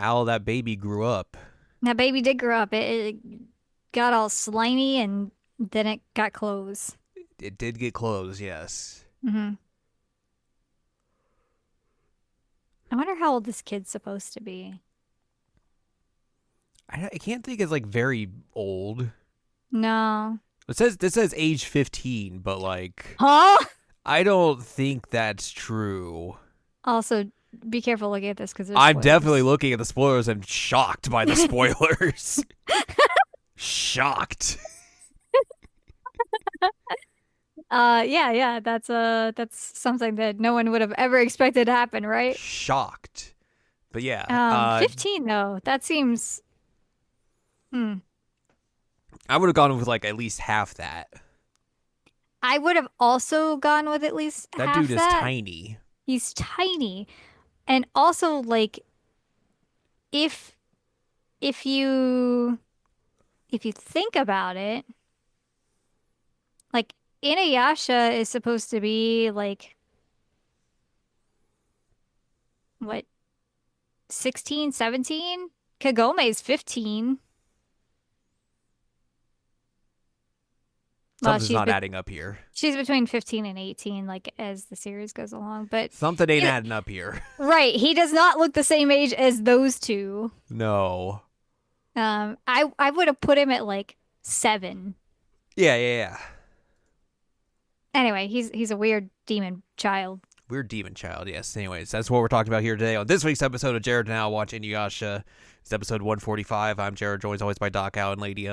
Ow, that baby grew up. That baby did grow up. It got all slimy and then it got clothes. It did get clothes, yes. Hmm. I wonder how old this kid's supposed to be. I can't think it's like very old. No. This says age 15, but like Huh? I don't think that's true. Also, be careful looking at this because there's I'm definitely spoilers. looking at the spoilers and shocked by the spoilers. Shocked. Yeah, that's something that no one would have ever expected to happen, right? Shocked. But yeah, 15 though. That seems hmm. I would have gone with like at least half that. I would have also gone with at least That dude half is that. tiny. He's tiny. And also like if if you if you think about it, like Inuyasha is supposed to be like what 16, 17? Kagome's 15. Well, Something's not adding up here. she's between 15 and 18 like as the series goes along, but Something ain't he, adding up here. right, he does not look the same age as those two. No. I would have put him at like 7. Yeah, yeah, yeah. Anyway, he's a weird demon child. We're Demon Child, yes. Anyways, that's what we're talking about here today on this week's episode of Jared Now Watch Inuyasha. It's episode 145. I'm Jared, joined as always by Doc Owl and Lady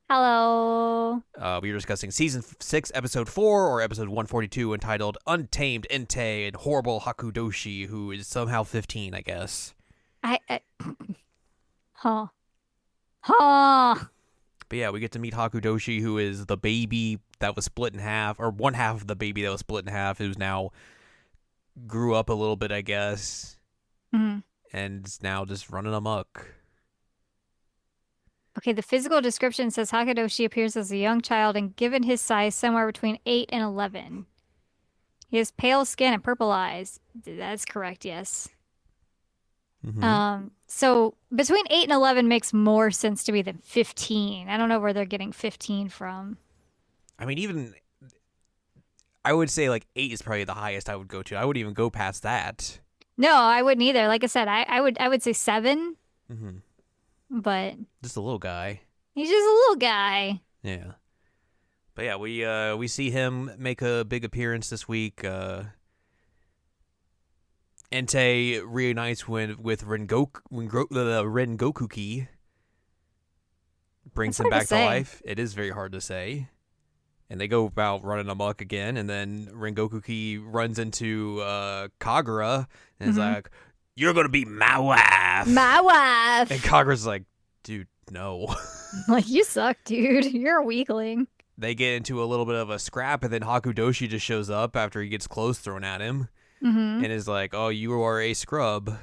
Hello. We are discussing season 6, episode 4, or episode 142, entitled Untamed Entei and Horrible Hakudoshi, who is somehow 15, I guess. I huh. Huh. But yeah, we get to meet Hakudoshi, who is the baby that was split in half, or one half of the baby that was split in half, who's now grew up a little bit, I guess, Mhm. and is now just running amok. Okay, the physical description says Hakudoshi appears as a young child and given his size somewhere between 8 and 11. He has pale skin and purple eyes. That's correct, yes. Mm-hmm. So between 8 and 11 makes more sense to me than 15. I don't know where they're getting 15 from. I mean, even I would say like 8 is probably the highest I would go to. I wouldn't even go past that. No, I wouldn't either. Like I said, I would say 7, Mm-hmm. but Just a little guy. he's just a little guy. Yeah. But yeah, we see him make a big appearance this week. Entei reunites with Rengoku Ki, That's brings him hard to back to say. life. It is very hard to say. And they go about running amok again, and then Rengoku Ki runs into Kagura and is Hmm. like, "You're gonna be my wife." My And wife. Kagura's like, "Dude, no." Like, you suck, dude. You're a weakling. They get into a little bit of a scrap, and then Hakudoshi just shows up after he gets clothes thrown at him Hmm. and is like, "Oh, you are a scrub.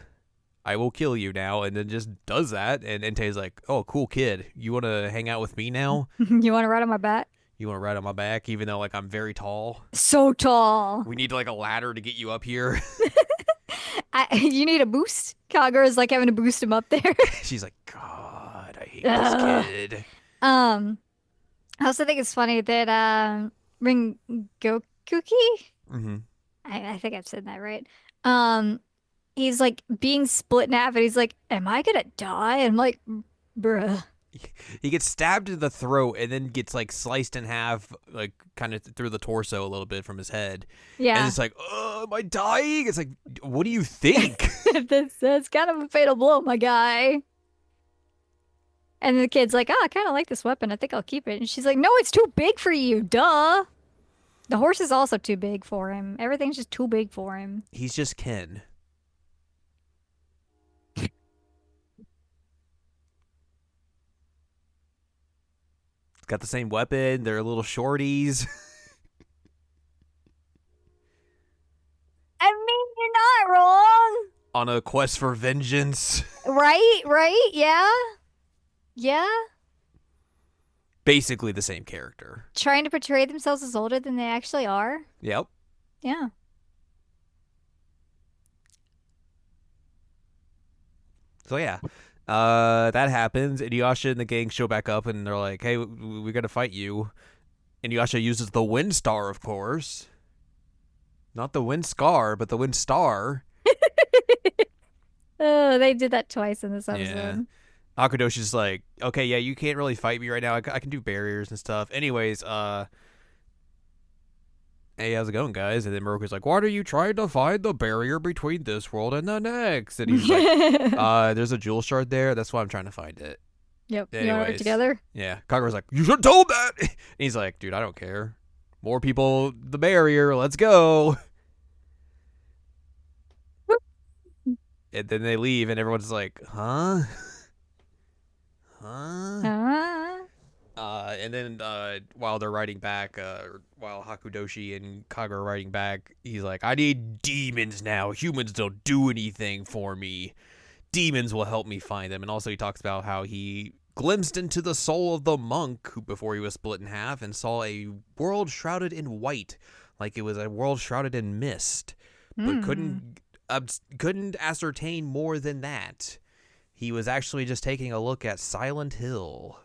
I will kill you now," and then just does that. And Entei's like, "Oh, cool kid. You want to hang out with me now? You want to ride on my back? You want to ride on my back, even though like I'm very tall. So tall. We need like a ladder to get you up here." You need a boost. Kagura's like having to boost him up there. She's like, "God, I hate this Ugh. kid." Um, I also think it's funny that Ringokuki, Mm-hmm. I think I've said that right. Um, he's like being split in half, and he's like, "Am I gonna die?" And I'm like, "Bruh." He gets stabbed in the throat and then gets like sliced in half, like kind of through the torso a little bit from his head. And Yeah, it's like, "Oh, am I dying?" It's like, what do you think? that's kind of a fatal blow, my guy. And the kid's like, "Oh, I kind of like this weapon. I think I'll keep it." And she's like, "No, it's too big for you. Duh." The horse is also too big for him. Everything's just too big for him. He's just Ken. He's got the same weapon. They're little shorties I mean, you're not wrong. on a quest for vengeance. Right? Right? Yeah. Yeah. Basically the same character. Trying to portray themselves as older than they actually are. Yep. Yeah. So yeah, that happens. Inuyasha and the gang show back up, and they're like, "Hey, we got to fight you." Inuyasha uses the Wind Star, of course, not the Wind Scar, but the Wind Star. Oh, they did that twice in this Yeah. episode. Hakudoshi's like, "Okay, yeah, you can't really fight me right now. I can do barriers and stuff." Anyways, hey, how's it going, guys? And then Moroku's like, "What are you trying to find the barrier between this world and the next?" And he's like, there's a jewel shard there. That's why I'm trying to find it." Yep. You want to work Anyways, together? yeah, Kagura's like, "You should have told that." And he's like, "Dude, I don't care. More people, the barrier. Let's go." And then they leave, and everyone's like, "Huh? Huh?" Ah. And then while they're riding back, while Hakudoshi and Kagura are riding back, he's like, "I need demons now. Humans don't do anything for me. Demons will help me find them." And also he talks about how he glimpsed into the soul of the monk before he was split in half and saw a world shrouded in white, like it was a world shrouded in mist, but Hmm. couldn't ascertain more than that. He was actually just taking a look at Silent Hill.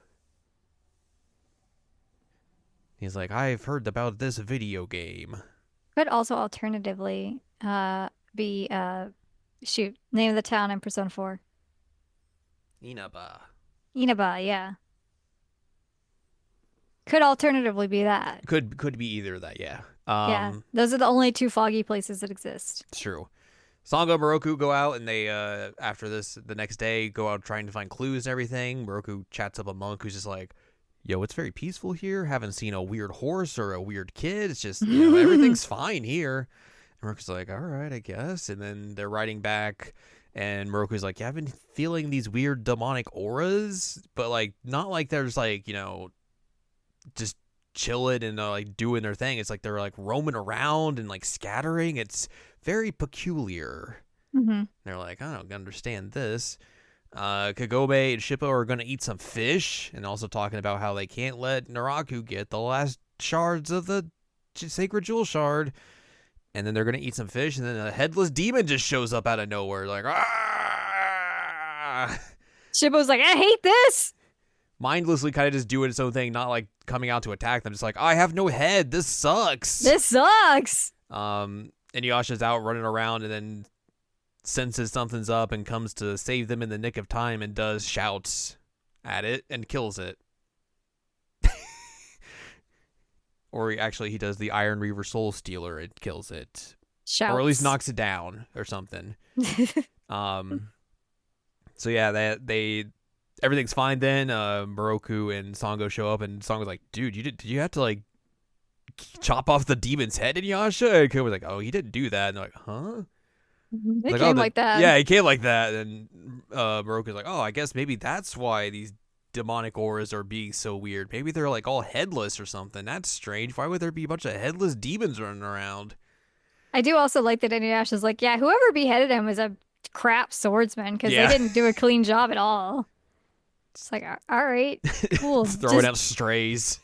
He's like, "I've heard about this video game." Could also alternatively be shoot, name of the town in Persona 4. Inaba. Inaba, yeah. Could alternatively be that. Could be either of that, yeah. Yeah. Those are the only two foggy places that exist. It's true. Sangha and Moroku go out, and they after this the next day go out trying to find clues and everything. Moroku chats up a monk who's just like, "Yo, it's very peaceful here. Haven't seen a weird horse or a weird kid. It's just, everything's fine here." And Moroku's like, "All right, I guess." And then they're riding back, and Moroku's like, "Yeah, I've been feeling these weird demonic auras, but like not like there's like, just chilling and like doing their thing. It's like they're like roaming around and like scattering. It's very peculiar." Hmm. They're like, "I don't understand this." Kagome and Shippo are going to eat some fish, and also talking about how they can't let Naraku get the last shards of the sacred jewel shard. And then they're going to eat some fish, and then a headless demon just shows up out of nowhere. Like, ah! Shibbo's like, I hate this. Mindlessly kind of just doing its own thing, not like coming out to attack them. Just like, "I have no head. This sucks." This sucks. And Yasha's out running around, and then senses something's up and comes to save them in the nick of time and does shouts at it and kills it. Or actually, he does the Iron Reaver Soul Stealer and kills it. Or at least Shouts. knocks it down or something. Um, so yeah, they everything's fine then. Moroku and Sango show up, and Sango's like, "Dude, did you have to like chop off the demon's head in Yasha?" And Ko was like, "Oh, he didn't do that." And they're like, "Huh?" It Like, came "Oh, like that. yeah, he came like that." And Moroku's like, "Oh, I guess maybe that's why these demonic auras are being so weird. Maybe they're like all headless or something. That's strange. Why would there be a bunch of headless demons running around?" I do also like that Inuyasha's like, yeah, whoever beheaded him was a crap swordsman because they Yeah. didn't do a clean job at all. It's like, all right, cool. Throwing Just out strays.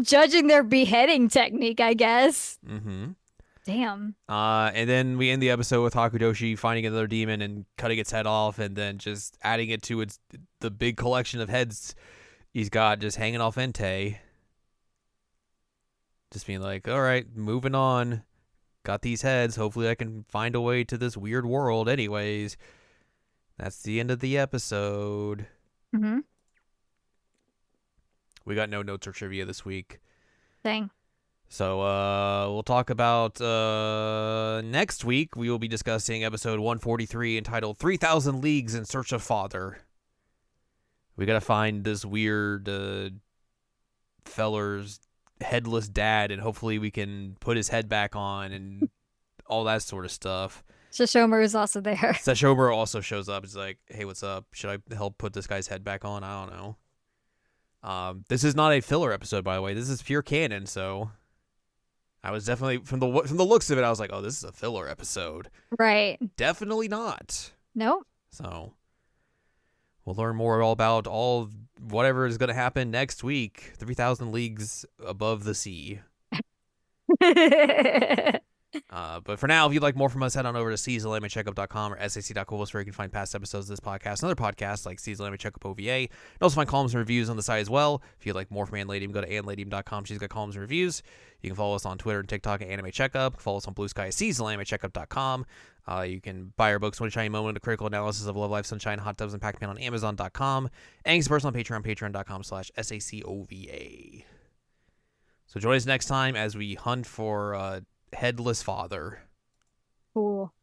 judging their beheading technique, I guess. Mm-hmm. Damn. And then we end the episode with Hakudoshi finding another demon and cutting its head off, and then just adding it to the big collection of heads he's got just hanging off Entei. Just being like, "All right, moving on. Got these heads. Hopefully I can find a way to this weird world." Anyways, that's the end of the episode. Mm-hmm. We got no notes or trivia this week. Dang. So we'll talk about next week. We will be discussing episode 143 entitled 3,000 Leagues in Search of Father. We got to find this weird feller's headless dad, and hopefully we can put his head back on and all that sort of stuff. Shishomaru is also there. Sesshomaru also shows up. He's like, "Hey, what's up? Should I help put this guy's head back on?" I don't know. This is not a filler episode, by the way. This is pure canon, so I was definitely from the looks of it, I was like, "Oh, this is a filler episode." Right. Definitely not. Nope. So we'll learn more all about all whatever is going to happen next week. 3,000 Leagues Above the Sea. But for now, if you'd like more from us, head on over to seasonalanimecheckup.com or sac.cool, where you can find past episodes of this podcast and other podcasts like Season Anime Checkup OVA. And also find columns and reviews on the site as well. If you'd like more from Ann Ladium, go to annladium.com. She's got columns and reviews. You can follow us on Twitter and TikTok at Anime Checkup. Follow us on Blue Sky at seasonalanimecheckup.com. You can buy our books, One Shiny Moment, A Critical Analysis of Love Life, Sunshine, Hot Tubs, and Pac-Man on Amazon.com. And you can support us on Patreon, patreon.com/SACOVA. So join us next time as we hunt for Headless Father. Cool.